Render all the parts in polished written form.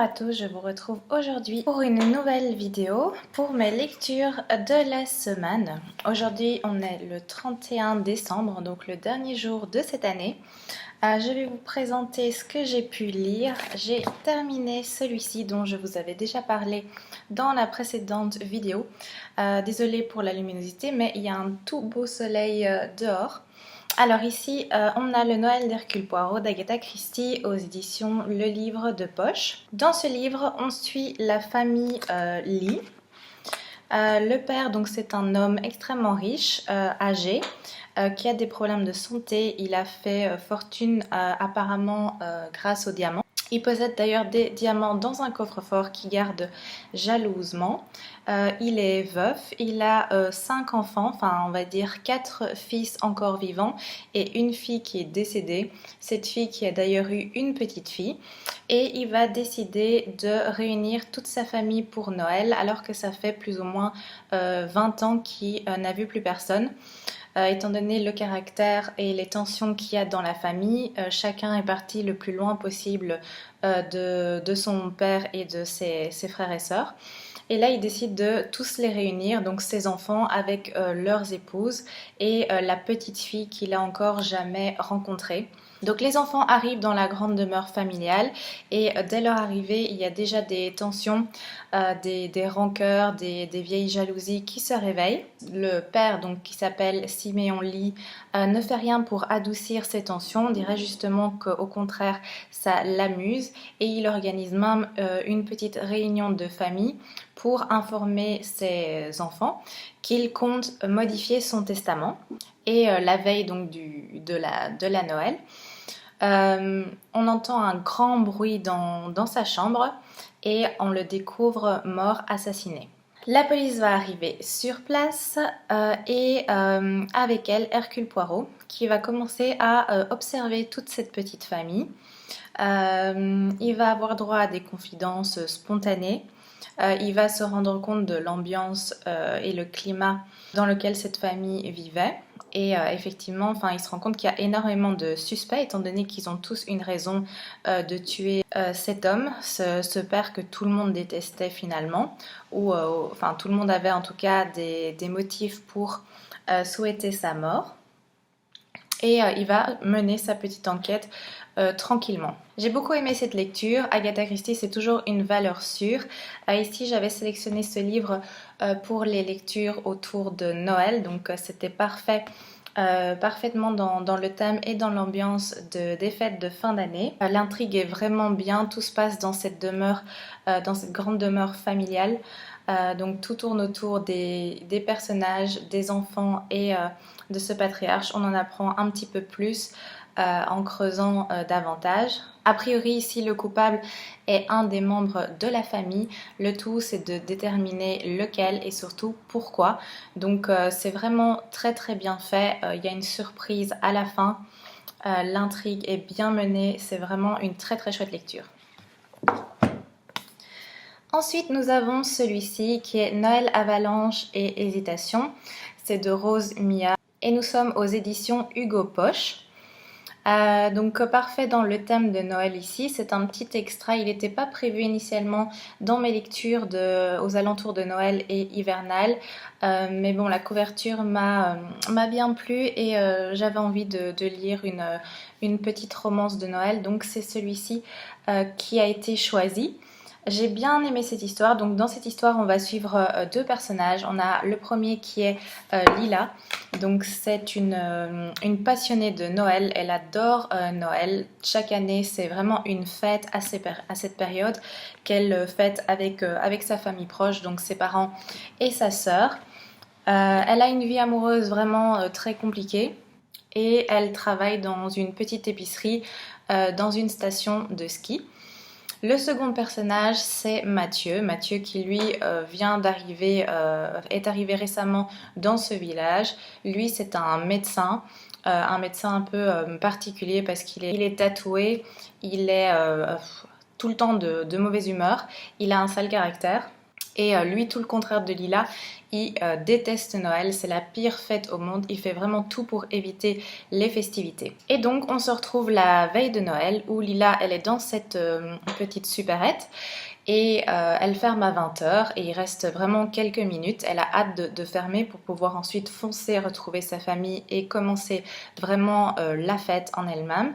à tous, je vous retrouve aujourd'hui pour une nouvelle vidéo pour mes lectures de la semaine. Aujourd'hui on est le 31 décembre, donc le dernier jour de cette année. Je vais vous présenter ce que j'ai pu lire. J'ai terminé celui-ci dont je vous avais déjà parlé dans la précédente vidéo. Désolée pour la luminosité, mais il y a un tout beau soleil dehors. Alors ici, on a le Noël d'Hercule Poirot d'Agatha Christie aux éditions Le Livre de Poche. Dans ce livre, on suit la famille Lee. Le père, donc c'est un homme extrêmement riche, âgé, qui a des problèmes de santé. Il a fait fortune apparemment grâce aux diamants. Il possède d'ailleurs des diamants dans un coffre-fort qu'il garde jalousement. Il est veuf, il a 5 enfants, enfin on va dire 4 fils encore vivants et une fille qui est décédée. Cette fille qui a d'ailleurs eu une petite fille. Et il va décider de réunir toute sa famille pour Noël alors que ça fait plus ou moins 20 ans qu'il n'a vu plus personne. Étant donné le caractère et les tensions qu'il y a dans la famille, chacun est parti le plus loin possible de son père et de ses frères et sœurs. Et là, il décide de tous les réunir, donc ses enfants avec leurs épouses et la petite fille qu'il a encore jamais rencontrée. Donc les enfants arrivent dans la grande demeure familiale et dès leur arrivée, il y a déjà des tensions, des rancœurs, des vieilles jalousies qui se réveillent. Le père, donc qui s'appelle Siméon Lee, ne fait rien pour adoucir ces tensions. On dirait justement qu'au contraire, ça l'amuse et il organise même une petite réunion de famille pour informer ses enfants qu'il compte modifier son testament. Et la veille donc de la Noël, on entend un grand bruit dans sa chambre et on le découvre mort, assassiné. La police va arriver sur place et avec elle Hercule Poirot qui va commencer à observer toute cette petite famille. Il va avoir droit à des confidences spontanées. Il va se rendre compte de l'ambiance et le climat dans lequel cette famille vivait. Et effectivement, il se rend compte qu'il y a énormément de suspects, étant donné qu'ils ont tous une raison de tuer cet homme, ce père que tout le monde détestait finalement, ou tout le monde avait en tout cas des motifs pour souhaiter sa mort. Et il va mener sa petite enquête tranquillement. J'ai beaucoup aimé cette lecture. Agatha Christie, c'est toujours une valeur sûre. Ici, j'avais sélectionné ce livre pour les lectures autour de Noël, donc c'était parfait. Parfaitement dans le thème et dans l'ambiance des fêtes de fin d'année. L'intrigue est vraiment bien, tout se passe dans cette demeure, dans cette grande demeure familiale. Donc tout tourne autour des personnages, des enfants et de ce patriarche. On en apprend un petit peu plus en creusant davantage. A priori ici le coupable est un des membres de la famille. Le tout c'est de déterminer lequel et surtout pourquoi. Donc c'est vraiment très très bien fait. Il y a une surprise à la fin. L'intrigue est bien menée. C'est vraiment une très très chouette lecture. Ensuite, nous avons celui-ci qui est Noël, Avalanche et Hésitation. C'est de Rose Mia et nous sommes aux éditions Hugo Poche. Donc parfait dans le thème de Noël ici, c'est un petit extra, il n'était pas prévu initialement dans mes lectures aux alentours de Noël et hivernal, mais bon la couverture m'a bien plu et j'avais envie de lire une petite romance de Noël, donc c'est celui-ci qui a été choisi. J'ai bien aimé cette histoire, donc dans cette histoire on va suivre deux personnages. On a le premier qui est Lila, donc c'est une passionnée de Noël, elle adore Noël. Chaque année c'est vraiment une fête à cette période qu'elle fête avec sa famille proche, donc ses parents et sa sœur. Elle a une vie amoureuse vraiment très compliquée et elle travaille dans une petite épicerie dans une station de ski. Le second personnage, c'est Mathieu. Mathieu qui lui est arrivé récemment dans ce village. Lui, c'est un médecin un peu particulier parce qu'il est tatoué, il est tout le temps de mauvaise humeur, il a un sale caractère. Et lui, tout le contraire de Lila, il déteste Noël, c'est la pire fête au monde, il fait vraiment tout pour éviter les festivités. Et donc on se retrouve la veille de Noël où Lila, elle est dans cette petite supérette et elle ferme à 20h et il reste vraiment quelques minutes. Elle a hâte de fermer pour pouvoir ensuite foncer, retrouver sa famille et commencer vraiment la fête en elle-même.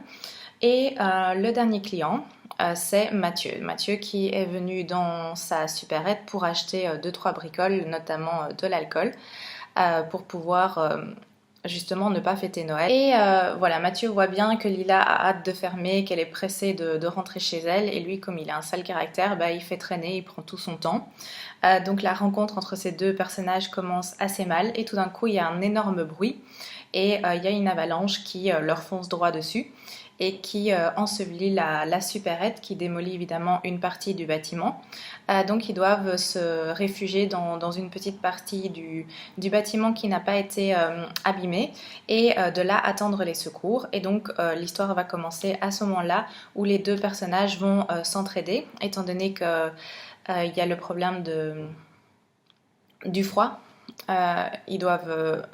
Et le dernier client, c'est Mathieu. Mathieu qui est venu dans sa supérette pour acheter 2-3 bricoles, notamment de l'alcool, pour pouvoir justement ne pas fêter Noël. Et voilà, Mathieu voit bien que Lila a hâte de fermer, qu'elle est pressée de rentrer chez elle. Et lui, comme il a un sale caractère, bah, il fait traîner, il prend tout son temps. Donc la rencontre entre ces deux personnages commence assez mal. Et tout d'un coup, il y a un énorme bruit. Et il y a une avalanche qui leur fonce droit dessus et qui ensevelit la supérette qui démolit évidemment une partie du bâtiment. Donc ils doivent se réfugier dans une petite partie du bâtiment qui n'a pas été abîmé et de là attendre les secours. Et donc l'histoire va commencer à ce moment-là où les deux personnages vont s'entraider étant donné qu'il y a le problème du froid. Ils doivent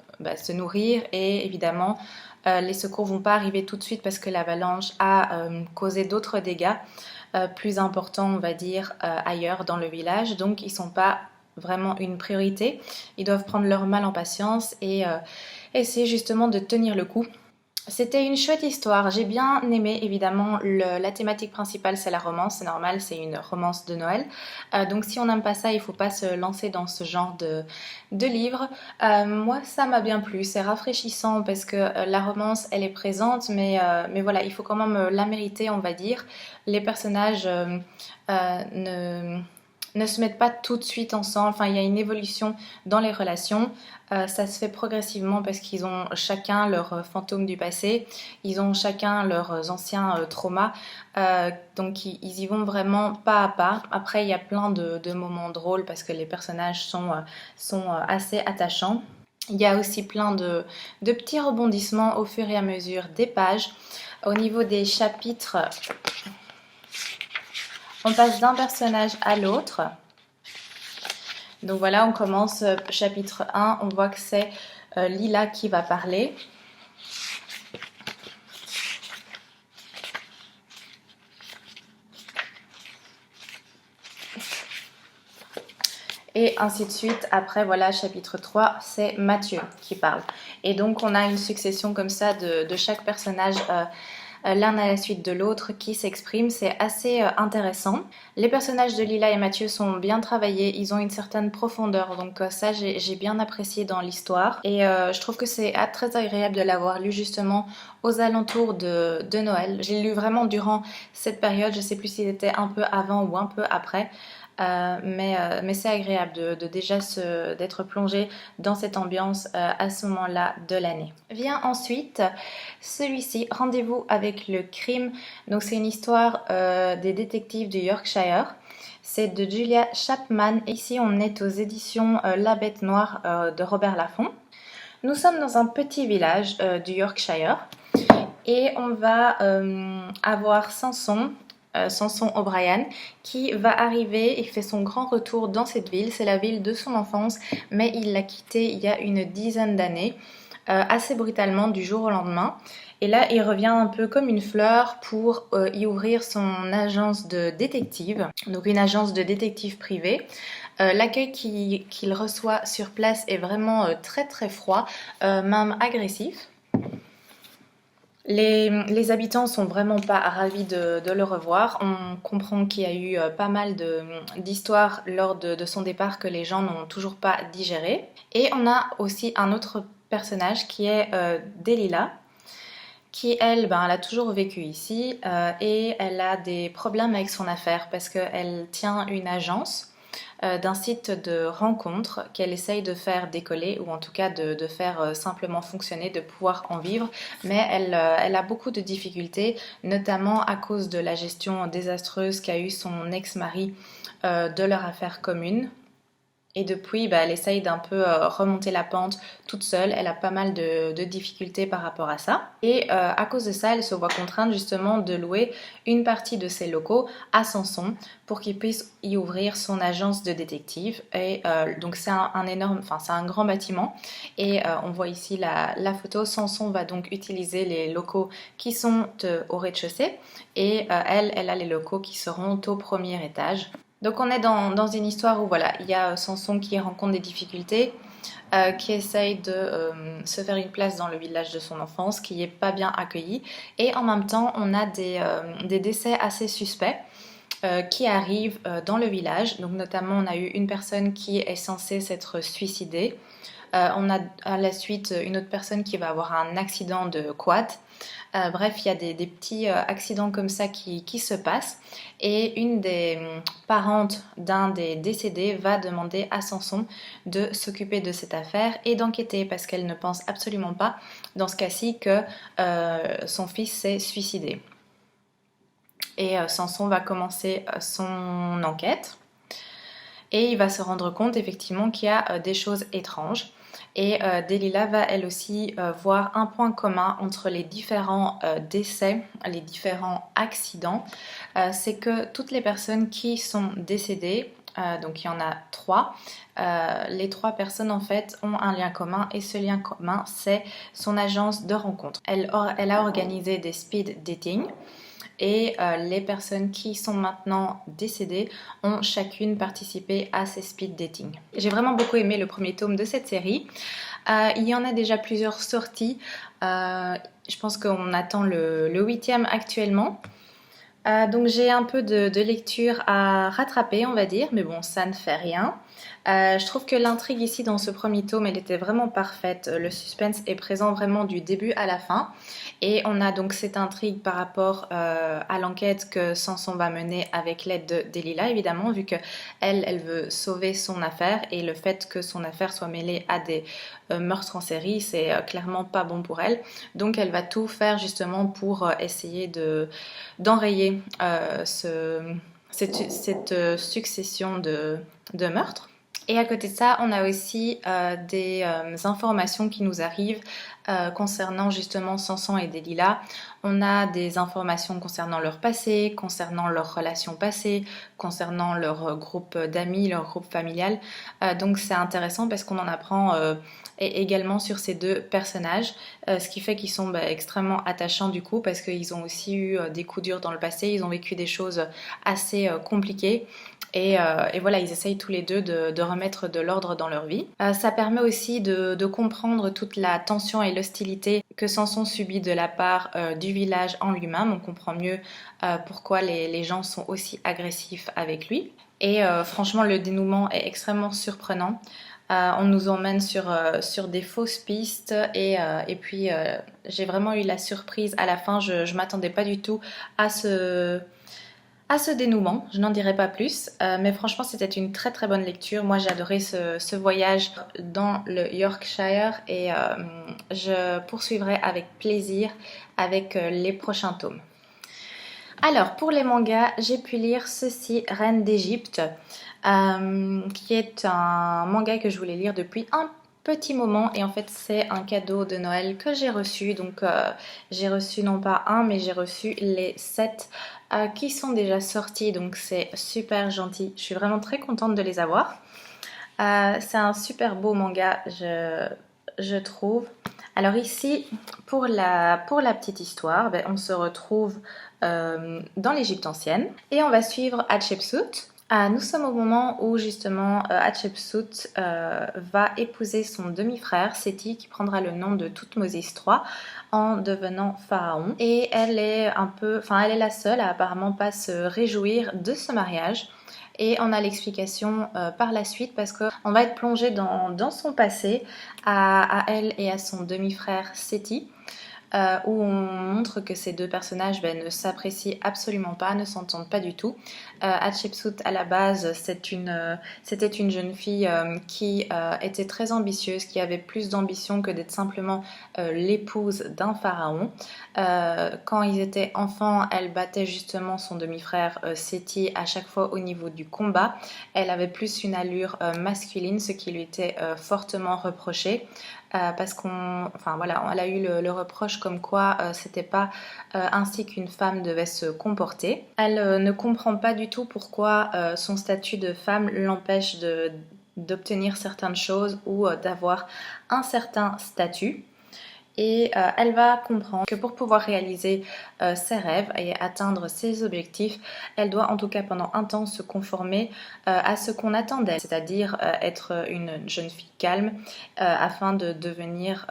se nourrir et évidemment les secours vont pas arriver tout de suite parce que l'avalanche a causé d'autres dégâts plus importants, on va dire, ailleurs dans le village. Donc ils sont pas vraiment une priorité. Ils doivent prendre leur mal en patience et essayer justement de tenir le coup. C'était une chouette histoire, j'ai bien aimé évidemment, la thématique principale c'est la romance, c'est normal, c'est une romance de Noël. Donc si on n'aime pas ça, il ne faut pas se lancer dans ce genre de livre. Moi ça m'a bien plu, c'est rafraîchissant parce que la romance elle est présente mais voilà, il faut quand même la mériter on va dire. Les personnages ne se mettent pas tout de suite ensemble, enfin il y a une évolution dans les relations, ça se fait progressivement parce qu'ils ont chacun leurs fantômes du passé, ils ont chacun leurs anciens traumas, donc ils y vont vraiment pas à pas. Après il y a plein de moments drôles parce que les personnages sont assez attachants. Il y a aussi plein de petits rebondissements au fur et à mesure des pages. Au niveau des chapitres, on passe d'un personnage à l'autre. Donc voilà, on commence chapitre 1. On voit que c'est Lila qui va parler. Et ainsi de suite. Après, voilà, chapitre 3, c'est Mathieu qui parle. Et donc, on a une succession comme ça de chaque personnage l'un à la suite de l'autre qui s'expriment. C'est assez intéressant. Les personnages de Lila et Mathieu sont bien travaillés, ils ont une certaine profondeur, donc ça j'ai bien apprécié dans l'histoire. Et je trouve que c'est très agréable de l'avoir lu justement aux alentours de Noël. J'ai lu vraiment durant cette période, je sais plus s'il était un peu avant ou un peu après. Mais c'est agréable de déjà d'être plongé dans cette ambiance à ce moment-là de l'année. Vient ensuite celui-ci, Rendez-vous avec le crime. Donc c'est une histoire des détectives du Yorkshire. C'est de Julia Chapman. Ici on est aux éditions La Bête Noire de Robert Laffont. Nous sommes dans un petit village du Yorkshire et on va avoir Samson O'Brien qui va arriver et fait son grand retour dans cette ville. C'est la ville de son enfance mais il l'a quittée il y a une dizaine d'années assez brutalement du jour au lendemain. Et là il revient un peu comme une fleur pour y ouvrir son agence de détective, donc une agence de détective privée. L'accueil qu'il reçoit sur place est vraiment très très froid, même agressif. Les habitants sont vraiment pas ravis de le revoir. On comprend qu'il y a eu pas mal d'histoires lors de son départ que les gens n'ont toujours pas digéré. Et on a aussi un autre personnage qui est Delilah, qui elle a toujours vécu ici et elle a des problèmes avec son affaire parce qu'elle tient une agence d'un site de rencontre qu'elle essaye de faire décoller ou en tout cas de faire simplement fonctionner, de pouvoir en vivre, mais elle a beaucoup de difficultés, notamment à cause de la gestion désastreuse qu'a eu son ex-mari de leur affaire commune. Et depuis, bah, elle essaye d'un peu remonter la pente toute seule. Elle a pas mal de difficultés par rapport à ça. Et à cause de ça, elle se voit contrainte justement de louer une partie de ses locaux à Samson pour qu'il puisse y ouvrir son agence de détective. Et donc c'est un énorme, enfin c'est un grand bâtiment. Et on voit ici la photo. Samson va donc utiliser les locaux qui sont au rez-de-chaussée. Et elle a les locaux qui seront au premier étage. Donc on est dans une histoire où voilà, il y a Samson qui rencontre des difficultés, qui essaye de se faire une place dans le village de son enfance, qui n'est pas bien accueilli. Et en même temps, on a des décès assez suspects qui arrivent dans le village. Donc notamment, on a eu une personne qui est censée s'être suicidée. On a à la suite une autre personne qui va avoir un accident de quad. Bref, il y a des petits accidents comme ça qui se passent. Et une des parentes d'un des décédés va demander à Samson de s'occuper de cette affaire et d'enquêter parce qu'elle ne pense absolument pas, dans ce cas-ci, que son fils s'est suicidé. Et Samson va commencer son enquête. Et il va se rendre compte effectivement qu'il y a des choses étranges. Et Delilah va elle aussi voir un point commun entre les différents décès, les différents accidents. C'est que toutes les personnes qui sont décédées, donc il y en a 3, les 3 personnes en fait ont un lien commun et ce lien commun c'est son agence de rencontre. Elle a organisé des speed dating. Et les personnes qui sont maintenant décédées ont chacune participé à ces speed dating. J'ai vraiment beaucoup aimé le premier tome de cette série. Il y en a déjà plusieurs sorties. Je pense qu'on attend le 8e actuellement. Donc j'ai un peu de lecture à rattraper, on va dire, mais bon, ça ne fait rien. Je trouve que l'intrigue ici dans ce premier tome, elle était vraiment parfaite. Le suspense est présent vraiment du début à la fin. Et on a donc cette intrigue par rapport à l'enquête que Samson va mener avec l'aide de Delilah, évidemment, vu qu'elle veut sauver son affaire. Et le fait que son affaire soit mêlée à des meurtres en série, c'est clairement pas bon pour elle. Donc elle va tout faire justement pour essayer d'enrayer cette succession de meurtres. Et à côté de ça, on a aussi des informations qui nous arrivent concernant justement Samson et Delilah. On a des informations concernant leur passé, concernant leurs relations passées, concernant leur groupe d'amis, leur groupe familial. Donc c'est intéressant parce qu'on en apprend également sur ces 2 personnages, ce qui fait qu'ils sont extrêmement attachants du coup parce qu'ils ont aussi eu des coups durs dans le passé, ils ont vécu des choses assez compliquées. Et voilà, ils essayent tous les 2 de remettre de l'ordre dans leur vie. Ça permet aussi de comprendre toute la tension et l'hostilité que Samson subit de la part du village en lui-même. On comprend mieux pourquoi les gens sont aussi agressifs avec lui. Et franchement, le dénouement est extrêmement surprenant. On nous emmène sur des fausses pistes et puis j'ai vraiment eu la surprise à la fin. Je ne m'attendais pas du tout à ce dénouement, je n'en dirai pas plus, mais franchement c'était une très très bonne lecture. Moi j'ai adoré ce voyage dans le Yorkshire et je poursuivrai avec plaisir avec les prochains tomes. Alors pour les mangas, j'ai pu lire ceci, Reine d'Égypte, qui est un manga que je voulais lire depuis un petit moment et en fait c'est un cadeau de Noël que j'ai reçu. Donc j'ai reçu non pas un mais j'ai reçu les 7 qui sont déjà sortis, donc c'est super gentil. Je suis vraiment très contente de les avoir. C'est un super beau manga, je trouve. Alors ici, pour la petite histoire, on se retrouve dans l'Égypte ancienne et on va suivre Hatshepsut. Nous sommes au moment où justement Hatshepsut va épouser son demi-frère Séti qui prendra le nom de Thoutmôsis III en devenant pharaon. Et elle est elle est la seule à apparemment pas se réjouir de ce mariage. Et on a l'explication par la suite parce qu'on va être plongé dans son passé à elle et à son demi-frère Séti. où on montre que ces deux personnages ne s'apprécient absolument pas, ne s'entendent pas du tout. Hatshepsut à la base c'était une jeune fille qui était très ambitieuse, qui avait plus d'ambition que d'être simplement l'épouse d'un pharaon. Quand ils étaient enfants, elle battait justement son demi-frère Séti à chaque fois au niveau du combat. Elle avait plus une allure masculine, ce qui lui était fortement reproché. Parce elle a eu le reproche comme quoi c'était pas ainsi qu'une femme devait se comporter. Elle ne comprend pas du tout pourquoi son statut de femme l'empêche d'obtenir certaines choses ou d'avoir un certain statut. Et elle va comprendre que pour pouvoir réaliser ses rêves et atteindre ses objectifs, elle doit en tout cas pendant un temps se conformer à ce qu'on attend d'elle, c'est-à-dire être une jeune fille calme afin de devenir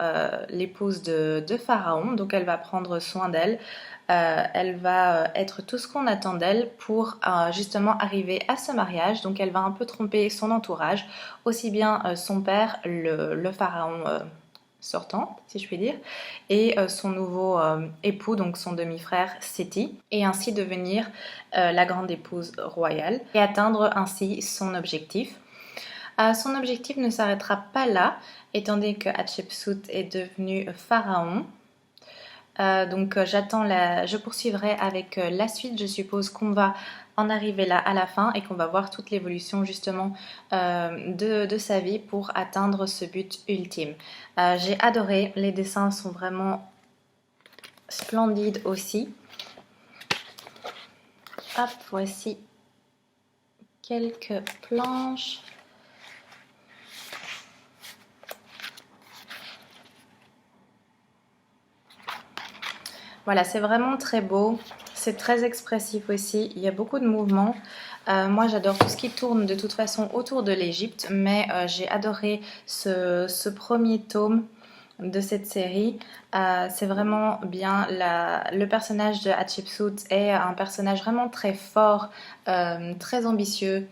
l'épouse de Pharaon. Donc elle va prendre soin d'elle. Elle va être tout ce qu'on attend d'elle pour justement arriver à ce mariage. Donc elle va un peu tromper son entourage, aussi bien son père, le pharaon sortant, si je puis dire, et son nouveau époux, donc son demi-frère Séti, et ainsi devenir la grande épouse royale et atteindre ainsi son objectif. Son objectif ne s'arrêtera pas là, étant donné que Hatshepsut est devenu pharaon. Je poursuivrai avec la suite. Je suppose qu'on va en arriver là à la fin et qu'on va voir toute l'évolution justement de sa vie pour atteindre ce but ultime. J'ai adoré, les dessins sont vraiment splendides aussi. Hop, voici quelques planches. Voilà, c'est vraiment très beau, c'est très expressif aussi, il y a beaucoup de mouvements. Moi j'adore tout ce qui tourne de toute façon autour de l'Égypte, mais j'ai adoré ce premier tome de cette série. C'est vraiment bien, le personnage de Hatshepsut est un personnage vraiment très fort, très ambitieux.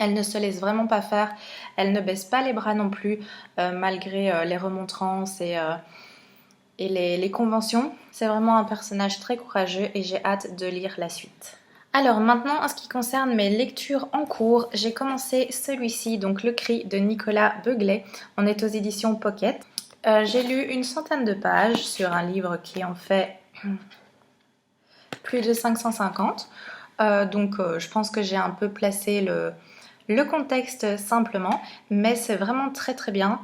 Elle ne se laisse vraiment pas faire, elle ne baisse pas les bras non plus, malgré les remontrances et les conventions. C'est vraiment un personnage très courageux et j'ai hâte de lire la suite. Alors maintenant, en ce qui concerne mes lectures en cours, j'ai commencé celui-ci, donc Le Cri de Nicolas Beuglet. On est aux éditions Pocket. J'ai lu une centaine de pages sur un livre qui en fait plus de 550. Je pense que j'ai un peu placé le contexte simplement, mais c'est vraiment très très bien.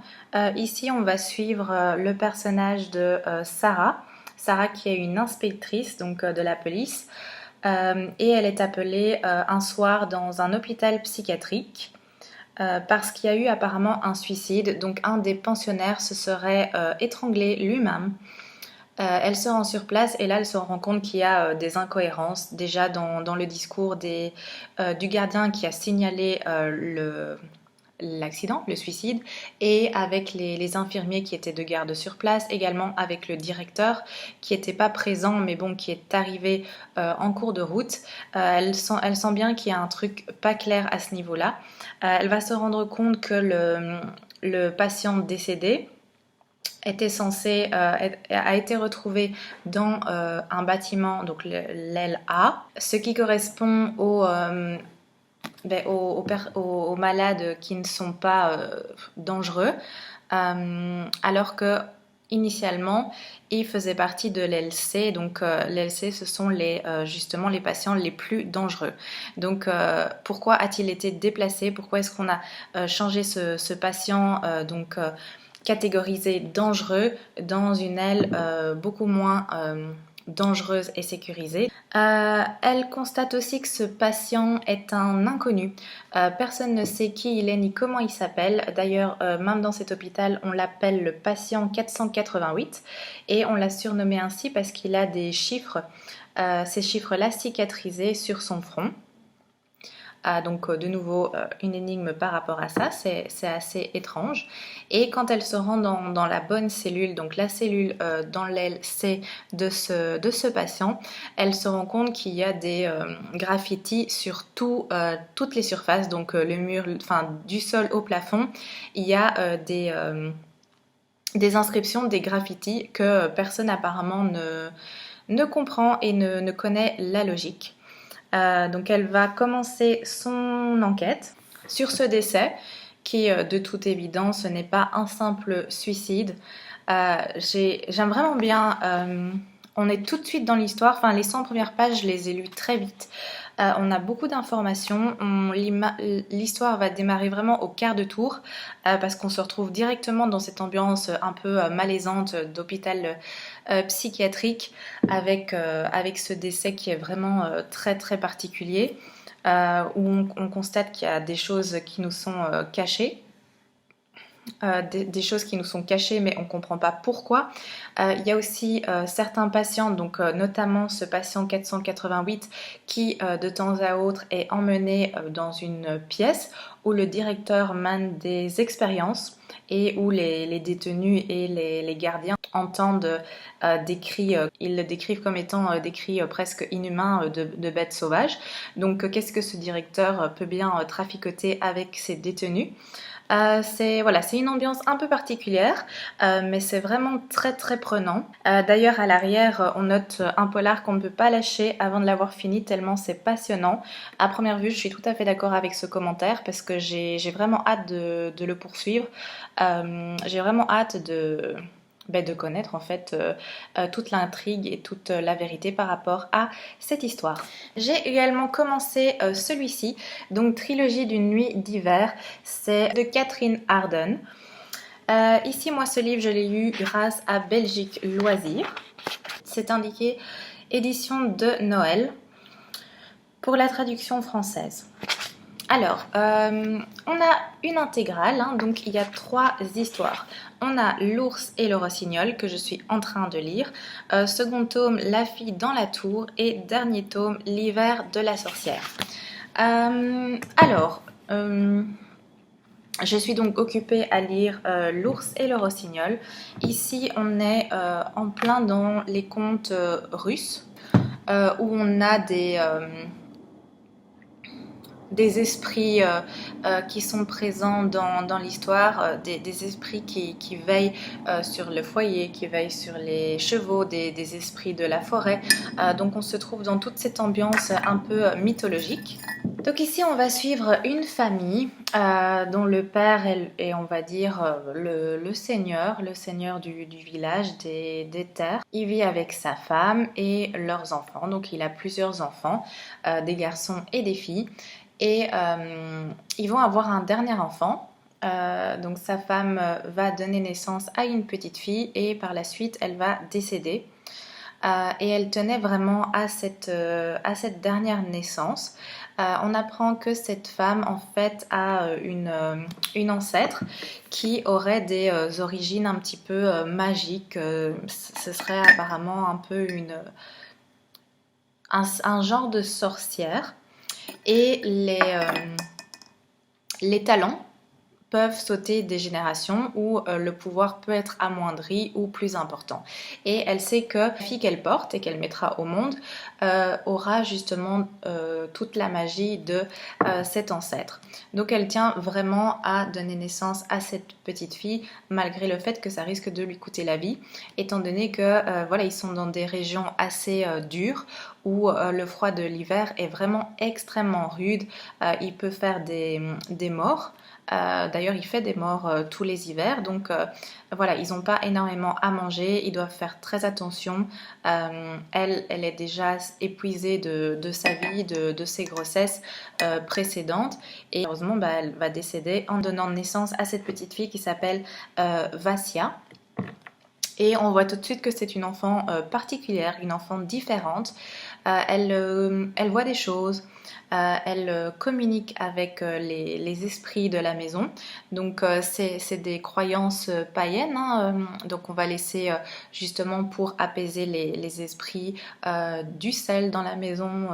Ici, on va suivre le personnage de Sarah. Sarah qui est une inspectrice donc, de la police. Et elle est appelée un soir dans un hôpital psychiatrique parce qu'il y a eu apparemment un suicide. Donc un des pensionnaires se serait étranglé lui-même. Elle se rend sur place et là elle se rend compte qu'il y a des incohérences déjà dans le discours du gardien qui a signalé l'accident, le suicide, et avec les infirmiers qui étaient de garde sur place, également avec le directeur qui n'était pas présent mais bon qui est arrivé en cours de route. Elle sent bien qu'il y a un truc pas clair à ce niveau-là. Elle va se rendre compte que le patient décédé a été retrouvé dans un bâtiment, donc l'aile A, ce qui correspond aux malades qui ne sont pas dangereux, alors que initialement il faisait partie de l'aile C. Donc l'aile C, ce sont justement les patients les plus dangereux. Donc pourquoi a-t-il été déplacé? Pourquoi est-ce qu'on a changé ce patient catégorisé dangereux dans une aile beaucoup moins dangereuse et sécurisée? Elle constate aussi que ce patient est un inconnu. Personne ne sait qui il est ni comment il s'appelle. D'ailleurs, même dans cet hôpital, on l'appelle le patient 488 et on l'a surnommé ainsi parce qu'il a des chiffres, ces chiffres-là cicatrisés sur son front. Donc de nouveau une énigme par rapport à ça, c'est assez étrange. Et quand elle se rend dans la bonne cellule, donc la cellule dans l'aile C de ce patient, elle se rend compte qu'il y a des graffitis sur toutes les surfaces, donc le mur, enfin du sol au plafond, il y a des inscriptions, des graffitis que personne apparemment ne comprend et ne connaît la logique. Donc elle va commencer son enquête sur ce décès qui, de toute évidence, n'est pas un simple suicide. J'aime vraiment bien, on est tout de suite dans l'histoire, enfin les 100 premières pages, je les ai lues très vite. On a beaucoup d'informations, l'histoire va démarrer vraiment au quart de tour parce qu'on se retrouve directement dans cette ambiance un peu malaisante d'hôpital psychiatrique avec ce décès qui est vraiment très très particulier où on constate qu'il y a des choses qui nous sont cachées. Des choses qui nous sont cachées mais on ne comprend pas pourquoi. Il y a aussi certains patients, donc notamment ce patient 488 qui de temps à autre est emmené dans une pièce où le directeur mène des expériences et où les détenus et les gardiens entendent des cris, ils le décrivent comme étant des cris presque inhumains de bêtes sauvages. Donc qu'est-ce que ce directeur peut bien traficoter avec ces détenus? C'est une ambiance un peu particulière, mais c'est vraiment très très prenant. D'ailleurs à l'arrière on note un polar qu'on ne peut pas lâcher avant de l'avoir fini tellement c'est passionnant. À première vue je suis tout à fait d'accord avec ce commentaire parce que j'ai vraiment hâte de le poursuivre. J'ai vraiment hâte de connaître en fait toute l'intrigue et toute la vérité par rapport à cette histoire. J'ai également commencé celui-ci, donc Trilogie d'une nuit d'hiver, c'est de Catherine Arden. Ici moi ce livre je l'ai lu grâce à Belgique Loisirs. C'est indiqué édition de Noël pour la traduction française. Alors, on a une intégrale, hein, donc il y a 3 histoires. On a L'ours et le rossignol que je suis en train de lire, second tome La fille dans la tour et dernier tome L'hiver de la sorcière. Je suis donc occupée à lire L'ours et le rossignol. Ici on est en plein dans les contes russes où on a des esprits qui sont présents dans l'histoire, des esprits qui veillent sur le foyer, qui veillent sur les chevaux, des esprits de la forêt. Donc on se trouve dans toute cette ambiance un peu mythologique. Donc ici on va suivre une famille dont le père est on va dire le seigneur du village des terres. Il vit avec sa femme et leurs enfants, donc il a plusieurs enfants, des garçons et des filles. Et ils vont avoir un dernier enfant. Donc sa femme va donner naissance à une petite fille et par la suite elle va décéder. Et elle tenait vraiment à cette dernière naissance. On apprend que cette femme en fait a une ancêtre qui aurait des origines un petit peu magiques. Ce serait apparemment un peu un genre de sorcière. Et les talents peuvent sauter des générations où le pouvoir peut être amoindri ou plus important. Et elle sait que la fille qu'elle porte et qu'elle mettra au monde aura justement toute la magie de cet ancêtre. Donc elle tient vraiment à donner naissance à cette petite fille malgré le fait que ça risque de lui coûter la vie, étant donné que voilà, ils sont dans des régions assez dures où le froid de l'hiver est vraiment extrêmement rude. Il peut faire des morts. D'ailleurs il fait des morts tous les hivers, donc voilà, ils n'ont pas énormément à manger, ils doivent faire très attention. Elle est déjà épuisée de sa vie, de ses grossesses précédentes, et heureusement elle va décéder en donnant naissance à cette petite fille qui s'appelle Vassia. Et on voit tout de suite que c'est une enfant particulière, une enfant différente. Elle voit des choses, elle communique avec les esprits de la maison. Donc c'est des croyances païennes, hein. Donc on va laisser justement pour apaiser les esprits du sel dans la maison,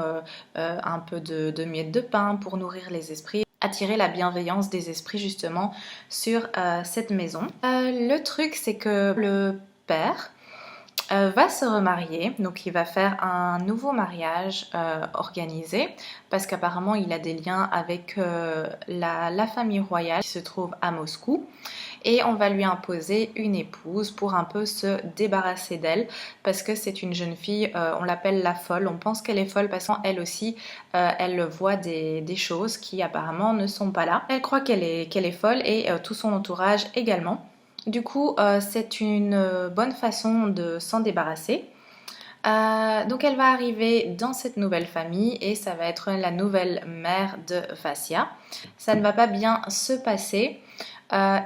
un peu de miettes de pain pour nourrir les esprits, attirer la bienveillance des esprits justement sur cette maison. Le truc c'est que le père va se remarier, donc il va faire un nouveau mariage organisé parce qu'apparemment il a des liens avec la famille royale qui se trouve à Moscou et on va lui imposer une épouse pour un peu se débarrasser d'elle parce que c'est une jeune fille, on l'appelle la folle, on pense qu'elle est folle parce qu'elle aussi elle voit des choses qui apparemment ne sont pas là. Elle croit qu'elle est folle et tout son entourage également. Du coup, c'est une bonne façon de s'en débarrasser. Donc elle va arriver dans cette nouvelle famille et ça va être la nouvelle mère de Vassia. Ça ne va pas bien se passer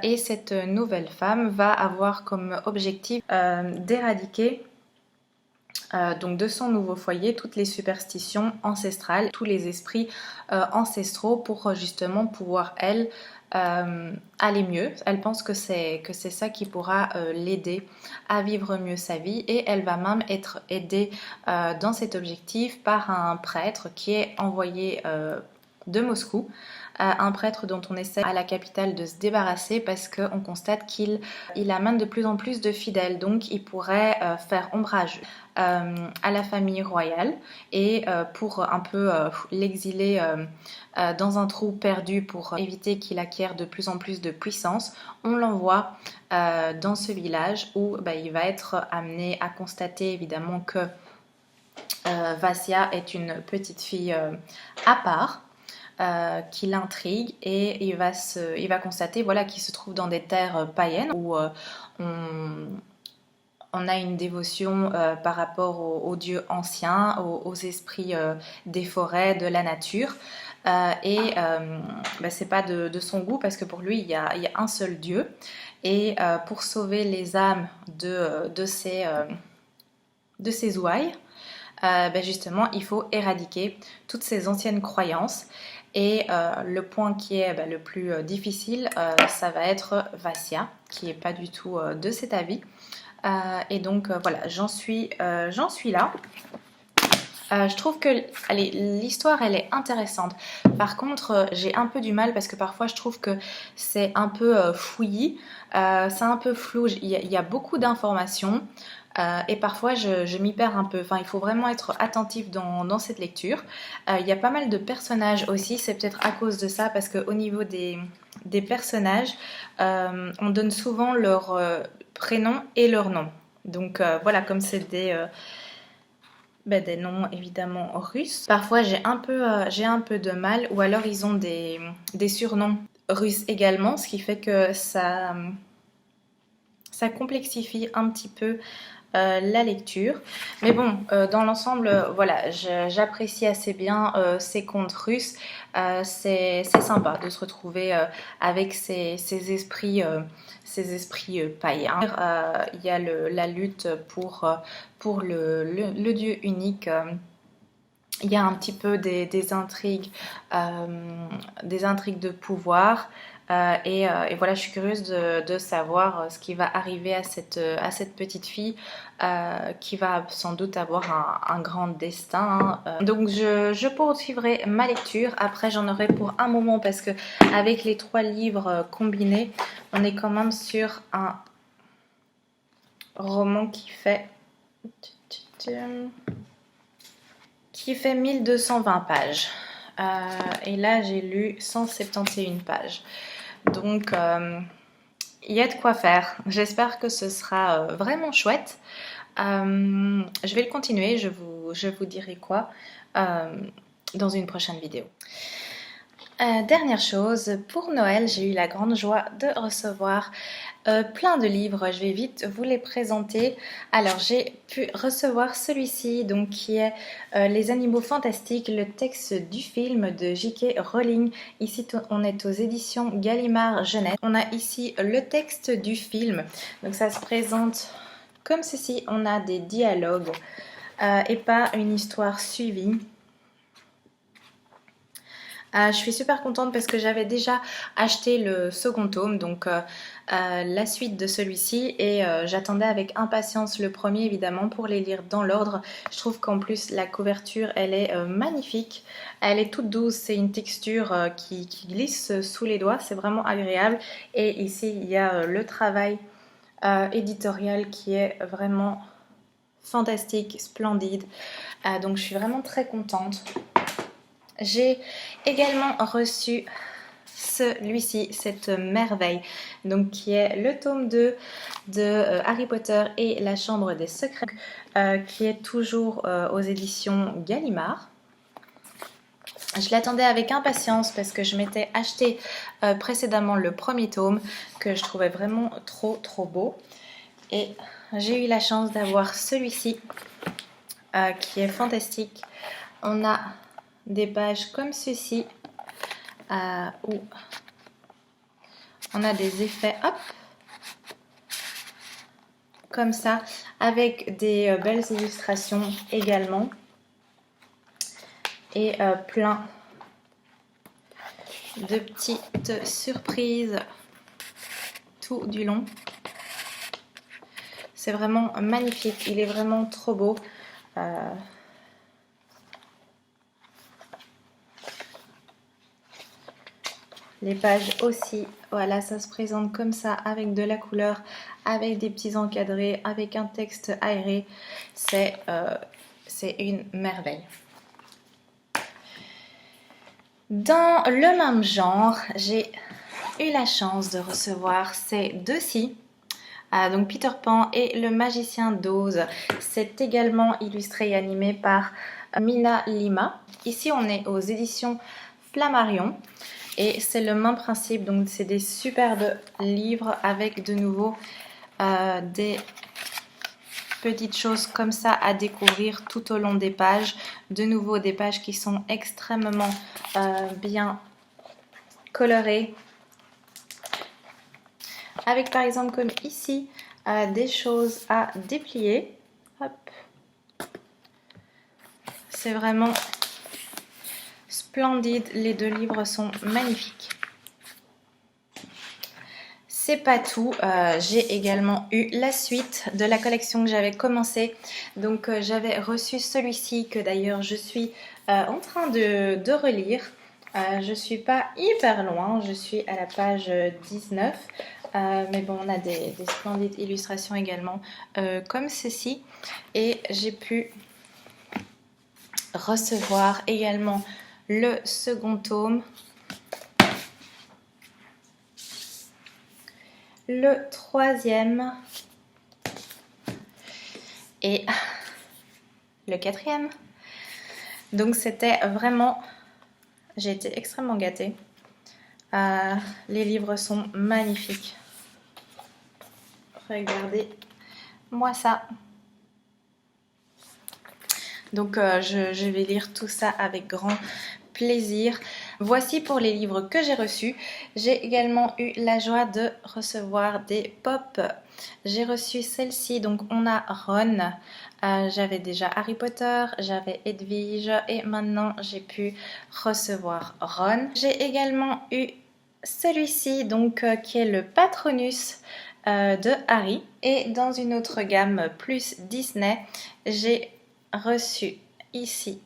et cette nouvelle femme va avoir comme objectif d'éradiquer donc de son nouveau foyer toutes les superstitions ancestrales, tous les esprits ancestraux pour justement pouvoir elle aller mieux. Elle pense que c'est ça qui pourra l'aider à vivre mieux sa vie et elle va même être aidée dans cet objectif par un prêtre qui est envoyé de Moscou, un prêtre dont on essaie à la capitale de se débarrasser parce qu'on constate qu'il amène de plus en plus de fidèles, donc il pourrait faire ombrage à la famille royale et pour un peu l'exiler dans un trou perdu pour éviter qu'il acquiert de plus en plus de puissance, on l'envoie dans ce village où il va être amené à constater évidemment que Vassia est une petite fille à part. Qui l'intrigue et il va constater voilà, qu'il se trouve dans des terres païennes où on a une dévotion par rapport aux dieux anciens, aux esprits des forêts, de la nature. C'est pas de son goût parce que pour lui il y a un seul dieu et pour sauver les âmes de ces ouailles, justement il faut éradiquer toutes ces anciennes croyances. Et le point qui est le plus difficile, ça va être Vassia, qui n'est pas du tout de cet avis. Et donc voilà, j'en suis là. Je trouve que l'histoire elle est intéressante. Par contre, j'ai un peu du mal parce que parfois je trouve que c'est un peu fouillis, c'est un peu flou. Il y a beaucoup d'informations. Et parfois je m'y perds un peu. Enfin, il faut vraiment être attentif dans cette lecture. Il y a pas mal de personnages aussi. C'est peut-être à cause de ça parce qu'au niveau des personnages, on donne souvent leur prénom et leur nom. Donc voilà, comme c'est des noms évidemment russes. Parfois j'ai un peu de mal, ou alors ils ont des surnoms russes également, ce qui fait que ça complexifie un petit peu la lecture. Mais bon, dans l'ensemble, voilà, j'apprécie assez bien ces contes russes. C'est sympa de se retrouver avec ces esprits païens. Il y a la lutte pour le dieu unique. Il y a un petit peu des intrigues de pouvoir. Et voilà, je suis curieuse de savoir ce qui va arriver à cette petite fille qui va sans doute avoir un grand destin. Donc je poursuivrai ma lecture. Après, j'en aurai pour un moment parce que avec les 3 livres combinés, on est quand même sur un roman qui fait 1220 pages. Et là, j'ai lu 171 pages. Donc, il y a de quoi faire. J'espère que ce sera vraiment chouette. Je vais le continuer. Je vous dirai quoi dans une prochaine vidéo. Dernière chose, pour Noël, j'ai eu la grande joie de recevoir plein de livres. Je vais vite vous les présenter. Alors, j'ai pu recevoir celui-ci, donc qui est Les Animaux Fantastiques, le texte du film de J.K. Rowling. Ici, on est aux éditions Gallimard Jeunesse. On a ici le texte du film. Donc, ça se présente comme ceci. On a des dialogues et pas une histoire suivie. Je suis super contente parce que j'avais déjà acheté le second tome, donc la suite de celui-ci, et j'attendais avec impatience le premier évidemment pour les lire dans l'ordre. Je trouve qu'en plus la couverture elle est magnifique, elle est toute douce, c'est une texture qui glisse sous les doigts, c'est vraiment agréable. Et ici il y a le travail éditorial qui est vraiment fantastique, splendide. Donc je suis vraiment très contente. J'ai également reçu celui-ci, cette merveille, donc qui est le tome 2 de Harry Potter et la Chambre des Secrets, qui est toujours aux éditions Gallimard. Je l'attendais avec impatience parce que je m'étais acheté précédemment le premier tome que je trouvais vraiment trop beau. Et j'ai eu la chance d'avoir celui-ci qui est fantastique. On a des pages comme ceci où on a des effets, hop, comme ça, avec des belles illustrations également. Et plein de petites surprises tout du long. C'est vraiment magnifique, il est vraiment trop beau. Les pages aussi, voilà, ça se présente comme ça, avec de la couleur, avec des petits encadrés, avec un texte aéré. C'est une merveille. Dans le même genre, j'ai eu la chance de recevoir ces deux-ci. Donc Peter Pan et le magicien d'Oz. C'est également illustré et animé par Mina Lima. Ici on est aux éditions Flammarion et c'est le même principe, donc c'est des superbes livres avec de nouveau des petites choses comme ça à découvrir tout au long des pages. De nouveau des pages qui sont extrêmement bien colorées. Avec par exemple comme ici des choses à déplier. Hop. C'est vraiment splendide, les deux livres sont magnifiques. C'est pas tout, j'ai également eu la suite de la collection que j'avais commencé. Donc j'avais reçu celui-ci que d'ailleurs je suis en train de relire. Je suis pas hyper loin, je suis à la page 19. Mais bon, on a des splendides illustrations également comme ceci. Et j'ai pu recevoir également le second tome, le troisième et le quatrième. Donc c'était vraiment, j'ai été extrêmement gâtée. Les livres sont magnifiques. Regardez-moi ça. Donc je vais lire tout ça avec grand plaisir. Voici pour les livres que j'ai reçus. J'ai également eu la joie de recevoir des pop. J'ai reçu celle-ci, donc on a Ron. J'avais déjà Harry Potter, j'avais Edwige et maintenant j'ai pu recevoir Ron. J'ai également eu celui-ci, donc qui est le Patronus de Harry. Et dans une autre gamme plus Disney, j'ai reçu ici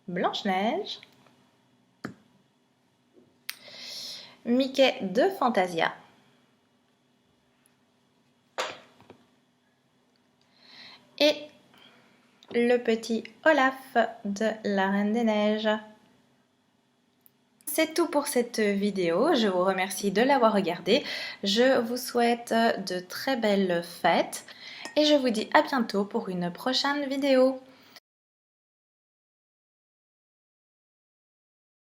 Blanche-Neige, Mickey de Fantasia, et le petit Olaf de la Reine des Neiges. C'est tout pour cette vidéo, je vous remercie de l'avoir regardée, je vous souhaite de très belles fêtes et je vous dis à bientôt pour une prochaine vidéo.